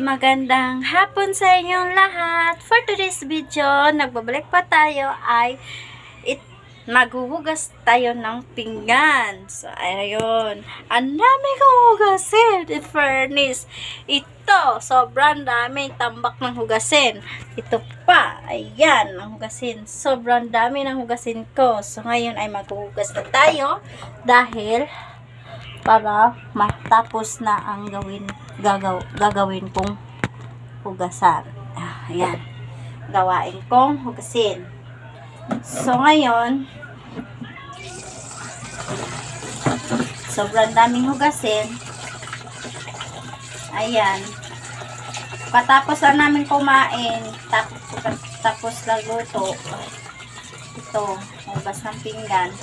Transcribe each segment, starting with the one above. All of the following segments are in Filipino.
Magandang hapon sa inyong lahat. For today's video, nagbabalik pa tayo ay maghuhugas tayo ng pinggan. So, ayun. Ang dami kong hugasin. In fairness, ito, sobrang daming tambak ng hugasin. Ito pa, ayan, ang hugasin. Sobrang dami ng hugasin ko. So, ngayon ay maghuhugas na tayo dahil para matapos na ang gagawin kong hugasan. Ayan. Gawain kong hugasin. So, ngayon, sobrang daming hugasin. Ayan. Patapos lang namin kumain, tapos laguto. Ito, hugas ng pinggan.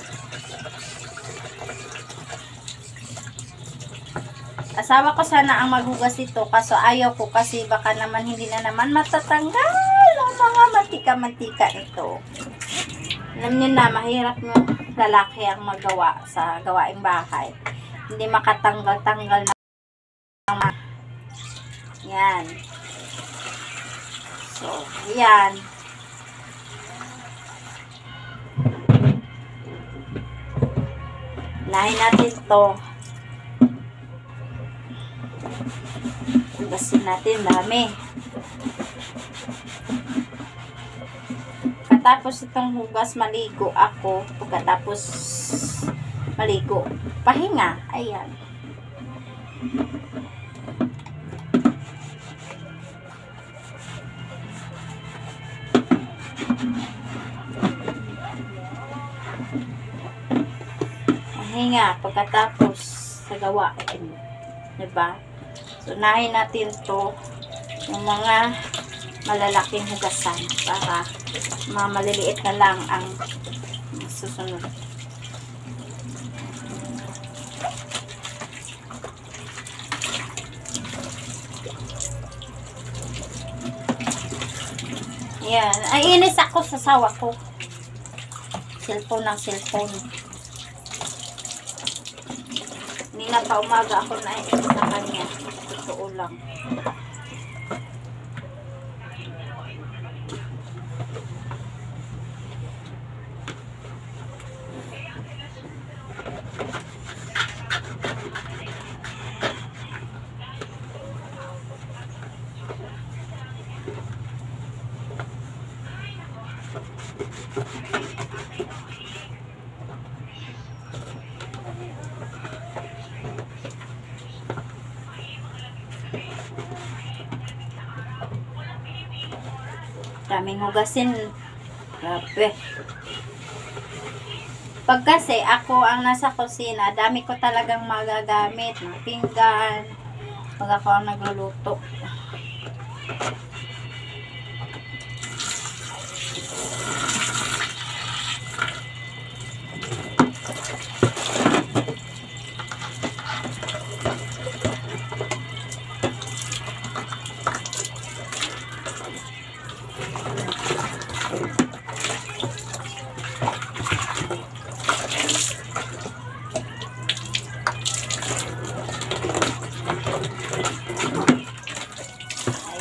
Asawa ko sana ang maghugas ito, kaso ayaw ko kasi baka naman hindi na naman matatanggal ang mga mantika-mantika ito. Alam niyo na, mahirap yung lalaki ang magawa sa gawaing bahay. Hindi makatanggal-tanggal na mga. Yan. So, yan. Lahin natin to. Hugasin natin, dami. Pagkatapos itong hugas, maligo ako. Pagkatapos maligo, pahinga. Ayan. Pahinga pagkatapos sa gawain. Diba? So, unahin natin to yung mga malalaking hugasan para mga maliliit na lang ang susunod. Yan. Ay, inis ako sa sawa ko. Cellphone ng cellphone. Hindi na pa umaga ako na inis sa kanya. Totoo lang. Daming hugasin. Grabe. Pag kasi ako ang nasa kusina, dami ko talagang magagamit. Mga pinggan. Pag ako ang nagluluto.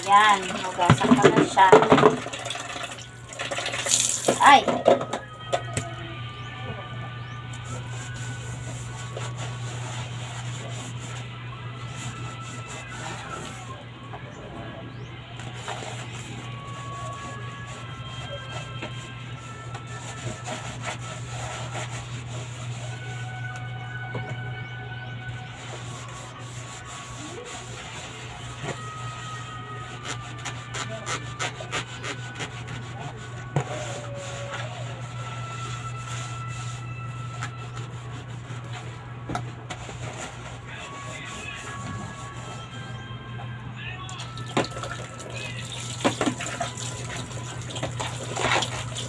Ayan, hugasan ko na siya. Ay!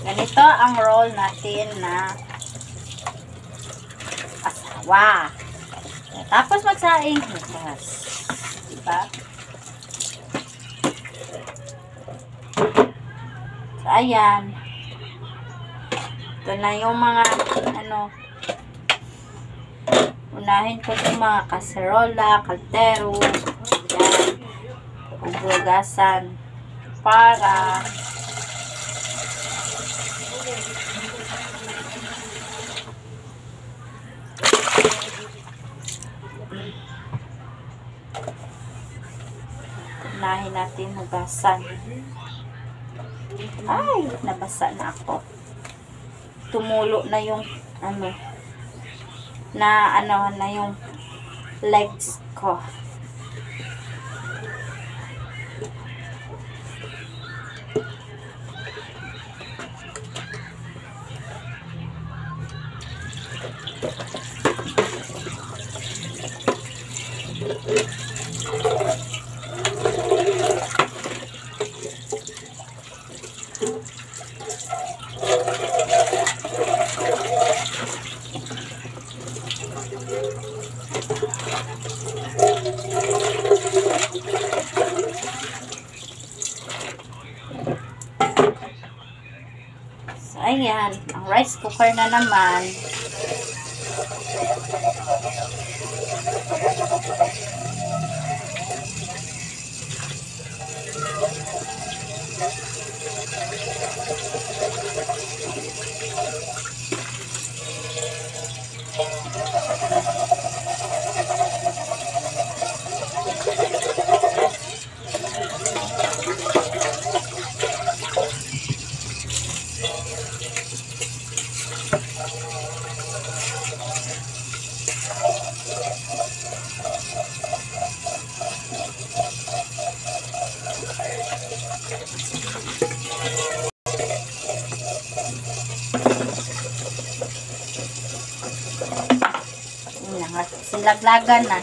Ganito ang roll natin na asawa. Tapos magsaing hugas. Diba? So, ayan. Ito na yung mga unahin ko yung mga kaserola, kaldero. Ayan. hugasan para unahin natin hugasan. Ay, nabasa na ako. Tumulo na yung na yung legs ko. So, ayan. Ang rice cooker na naman. Silaglagan na.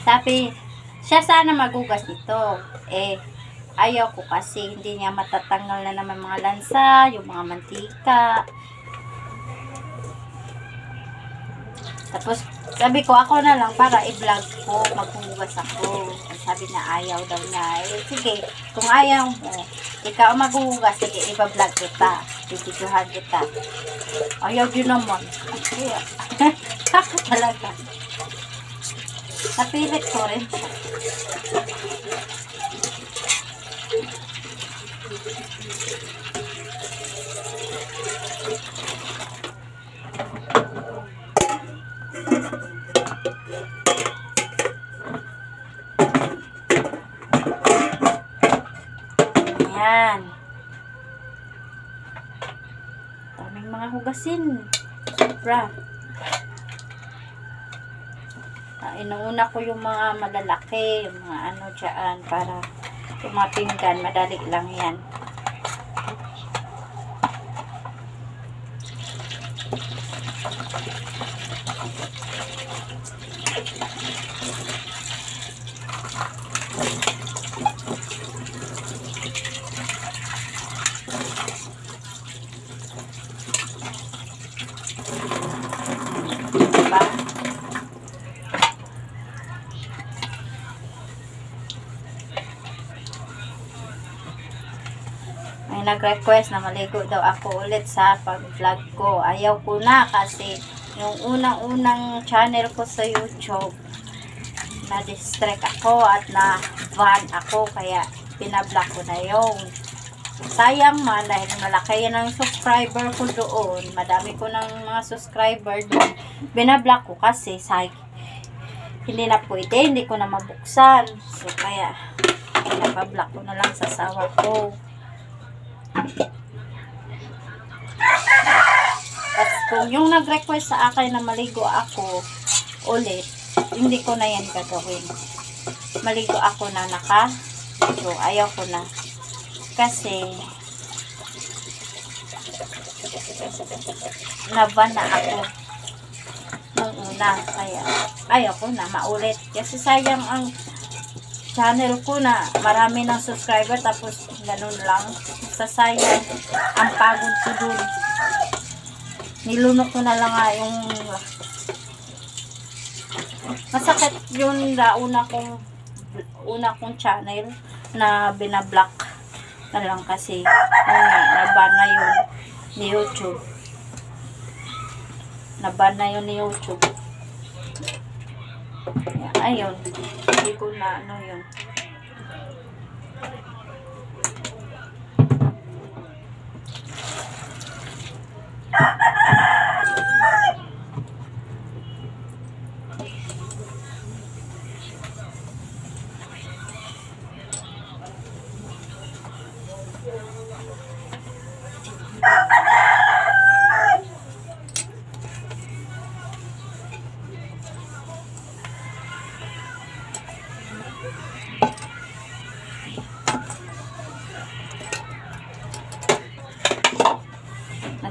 Sabi, siya sana magugas nito. Ayaw ko kasi hindi niya matatanggal na naman mga lansa, yung mga mantika. Tapos, sabi ko, ako na lang para i-vlog ko, maghugas ako. Sabi na ayaw daw niya. Sige, kung ayaw mo, ikaw maghugas, sige, i-vlog kita. Bibidyohan kita. Ayaw yun naman. Kaka talaga. Napilit ko rin siya. Ayan. Daming mga hugasin. Sobra. Inuuna ko yung mga malalaki, yung mga ano dyan, para yung mga pinggan, madali lang yan. Diba? May nag-request na maligo daw ako ulit sa pag-vlog ko. Ayaw ko na kasi yung unang-unang channel ko sa YouTube, na-distract ako at na-ban ako, kaya pinablock ko na yun. Sayang man dahil malaki yan ang subscriber ko doon. Madami ko ng mga subscriber doon. Binablock ko kasi hindi na pwede, hindi ko na mabuksan. So kaya pinablock ko na lang sa asawa ko. At kung yung nag-request sa akin na maligo ako ulit, hindi ko na yan gagawin. Maligo ako na so ayaw ko na. Kasi naban na ako nung na. Kaya, ayoko na maulit. Kasi sayang ang channel ko na marami ng subscriber tapos ganun lang. Sasayang ang pagod ko dun. Nilunok ko na lang nga yung masakit yun na una kong channel na binablock na lang kasi naban na yun ni YouTube. Naban na yun ni YouTube. Ayun. Hindi ko na ano yun.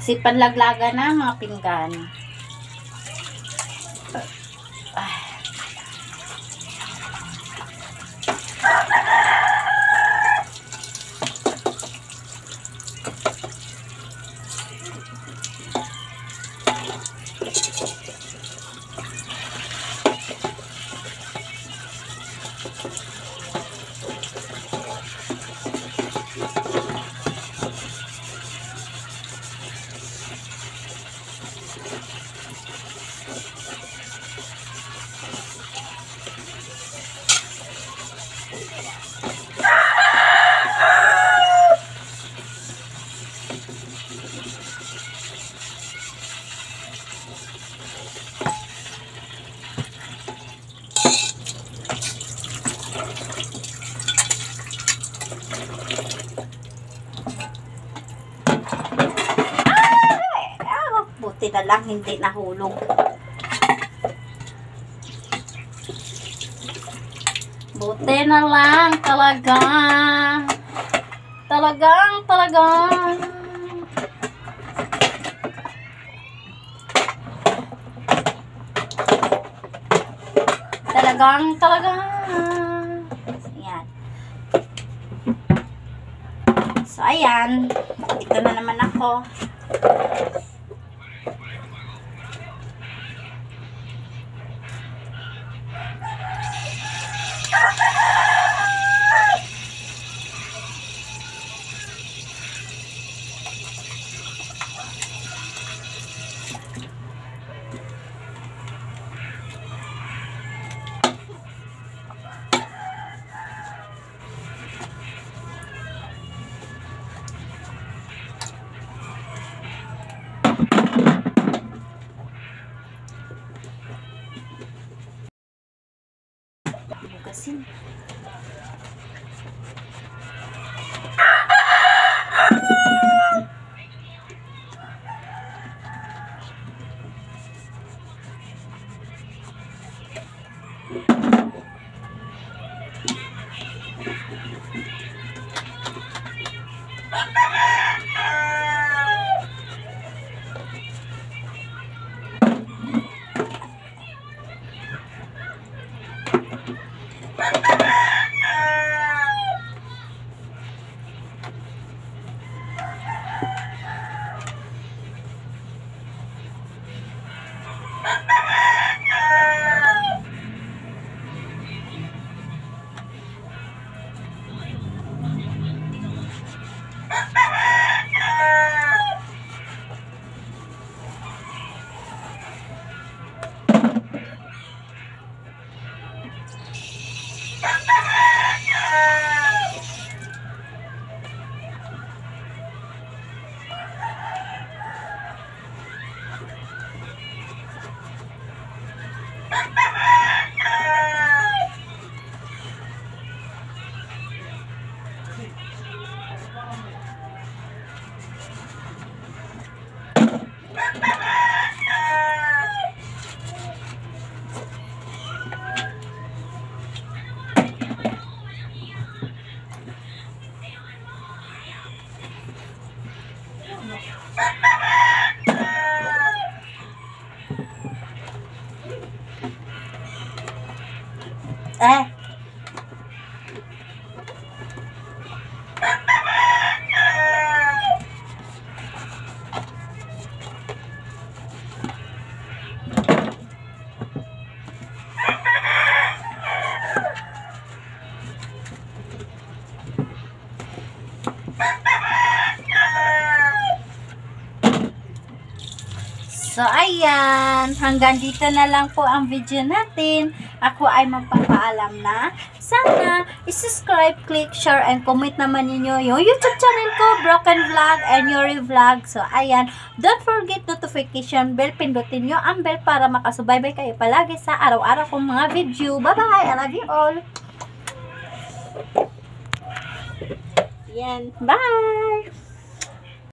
Nagsipanlaglaga na mga pinggan. Buti na lang hindi nahulog. Buti na lang talaga. Talagang Ayan. So, ayan. Dito na naman ako. Bukasin. Eh. So, ayan. Hanggang dito na lang po ang video natin. Ako ay magpapaalam na. Sana, subscribe, click, share, and comment naman ninyo yung YouTube channel ko, Broken Vlog and Yuri Vlog. So, ayan. Don't forget notification bell. Pindutin nyo ang bell para makasubaybay kayo palagi sa araw-araw kong mga video. Bye-bye. I love you all. Yan. Bye!